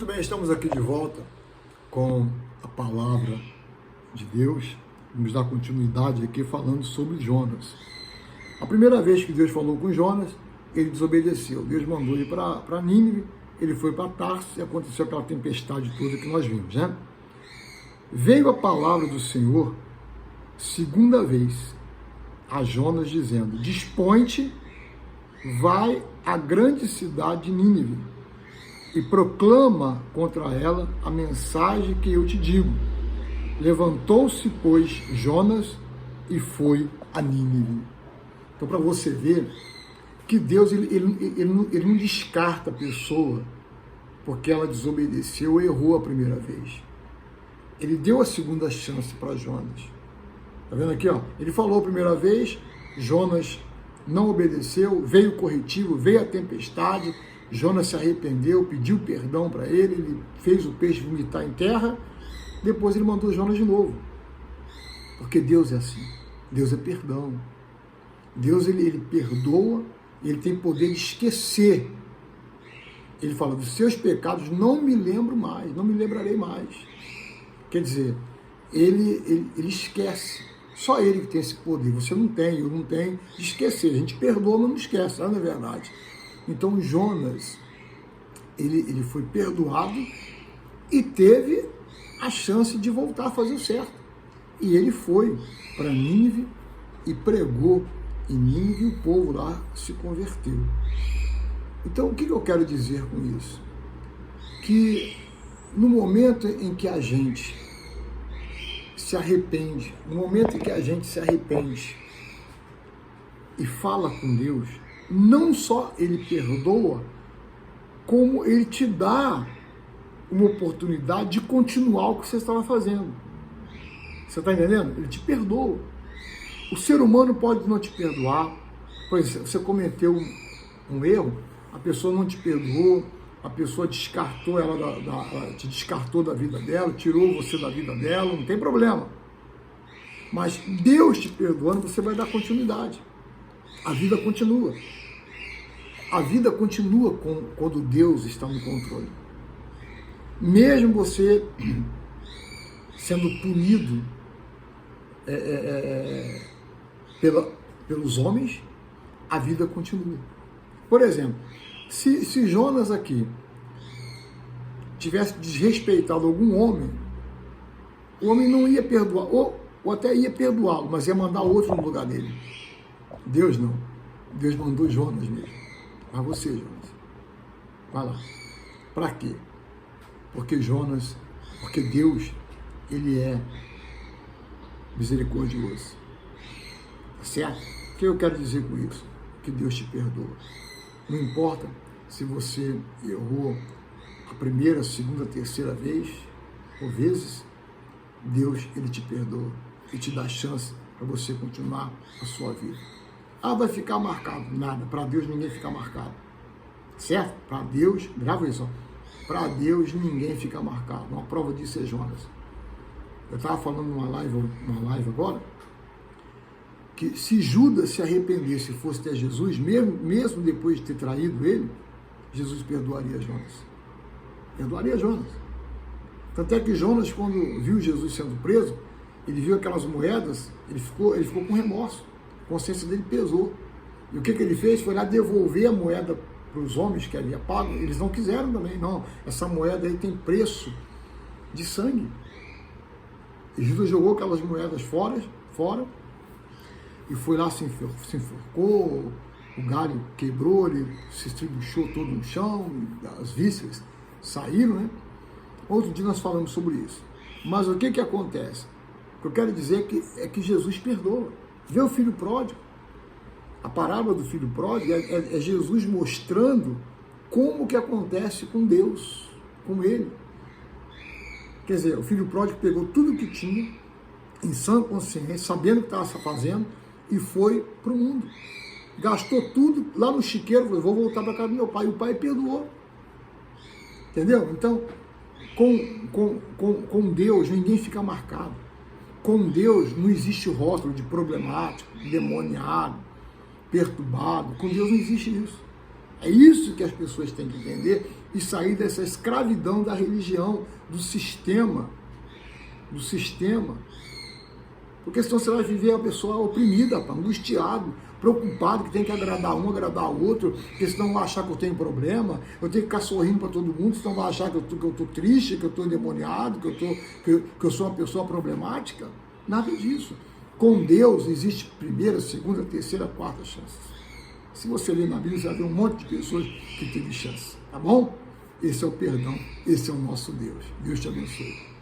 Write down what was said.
bem, estamos aqui de volta com a palavra de Deus. Vamos dar continuidade aqui falando sobre Jonas. A primeira vez que Deus falou com Jonas, ele desobedeceu. Deus mandou ele para Nínive, ele foi para Tarso e aconteceu aquela tempestade toda que nós vimos, né? Veio a palavra do Senhor, segunda vez, a Jonas dizendo: dispõe-te, vai à grande cidade de Nínive e proclama contra ela a mensagem que eu te digo. Levantou-se, pois, Jonas e foi a Nínive. Então, para você ver que Deus ele não descarta a pessoa porque ela desobedeceu ou errou a primeira vez. Ele deu a segunda chance para Jonas. Tá vendo aqui, ó? Ele falou a primeira vez, Jonas não obedeceu, veio o corretivo, veio a tempestade, Jonas se arrependeu, pediu perdão para ele fez o peixe vomitar em terra, depois ele mandou Jonas de novo. Porque Deus é assim, Deus é perdão. Deus ele perdoa, ele tem poder de esquecer. Ele fala: dos seus pecados não me lembro mais, não me lembrarei mais. Quer dizer, ele esquece. Só ele que tem esse poder. Você não tem, eu não tenho, de esquecer. A gente perdoa, mas não esquece, não é verdade? Então Jonas, ele foi perdoado e teve a chance de voltar a fazer o certo. E ele foi para Nínive e pregou em Nínive e o povo lá se converteu. Então o que eu quero dizer com isso? Que no momento em que a gente se arrepende, no momento em que a gente se arrepende e fala com Deus, não só ele perdoa, como ele te dá uma oportunidade de continuar o que você estava fazendo. Você está entendendo? Ele te perdoa. O ser humano pode não te perdoar, pois você cometeu um erro, a pessoa não te perdoou, a pessoa descartou te descartou da vida dela, tirou você da vida dela, não tem problema. Mas Deus te perdoando, você vai dar continuidade. A vida continua. A vida continua quando Deus está no controle. Mesmo você sendo punido pelos homens, a vida continua. Por exemplo, se Jonas aqui tivesse desrespeitado algum homem, o homem não ia perdoar, ou até ia perdoá-lo, mas ia mandar outro no lugar dele. Deus não. Deus mandou Jonas mesmo. Para você, Jonas. Vai lá. Para quê? Porque Deus, ele é misericordioso. Tá certo? O que eu quero dizer com isso? Que Deus te perdoa. Não importa se você errou a primeira, segunda, terceira vez, ou vezes, Deus, ele te perdoa e te dá chance para você continuar a sua vida. Ah, vai ficar marcado. Nada. Para Deus ninguém fica marcado. Certo? Para Deus, grava isso, para Deus ninguém fica marcado. Uma prova disso é Jonas. Eu estava falando numa live agora, que se Judas se arrependesse e fosse até Jesus, mesmo depois de ter traído ele, Jesus perdoaria Jonas. Perdoaria Jonas. Tanto é que Jonas, quando viu Jesus sendo preso, ele viu aquelas moedas, ele ficou com remorso. A consciência dele pesou. E o que ele fez? Foi lá devolver a moeda para os homens que havia pago. Eles não quiseram também, não. Essa moeda aí tem preço de sangue. E Judas jogou aquelas moedas fora, e foi lá, se enforcou, o galho quebrou, ele se estribuchou todo no chão, as vísceras saíram, né? Outro dia nós falamos sobre isso. Mas o que acontece? O que eu quero dizer é que Jesus perdoa. Vê o filho pródigo. A parábola do filho pródigo é Jesus mostrando como que acontece com Deus, com ele. Quer dizer, o filho pródigo pegou tudo que tinha, em sã consciência, sabendo o que estava fazendo, e foi para o mundo. Gastou tudo lá no chiqueiro, falou: vou voltar para casa do meu pai. E o pai perdoou. Entendeu? Então, com Deus ninguém fica marcado. Com Deus não existe rótulo de problemático, demoniado, perturbado. Com Deus não existe isso. É isso que as pessoas têm que entender e sair dessa escravidão da religião, do sistema. Porque senão você vai viver a pessoa oprimida, angustiado, preocupado, que tem que agradar um, agradar o outro, porque senão vai achar que eu tenho problema, eu tenho que ficar sorrindo para todo mundo, senão vai achar que eu estou triste, que eu estou endemoniado, que eu sou uma pessoa problemática. Nada disso. Com Deus existe primeira, segunda, terceira, quarta chance. Se você ler na Bíblia, você vai ver um monte de pessoas que teve chance, tá bom? Esse é o perdão, esse é o nosso Deus. Deus te abençoe.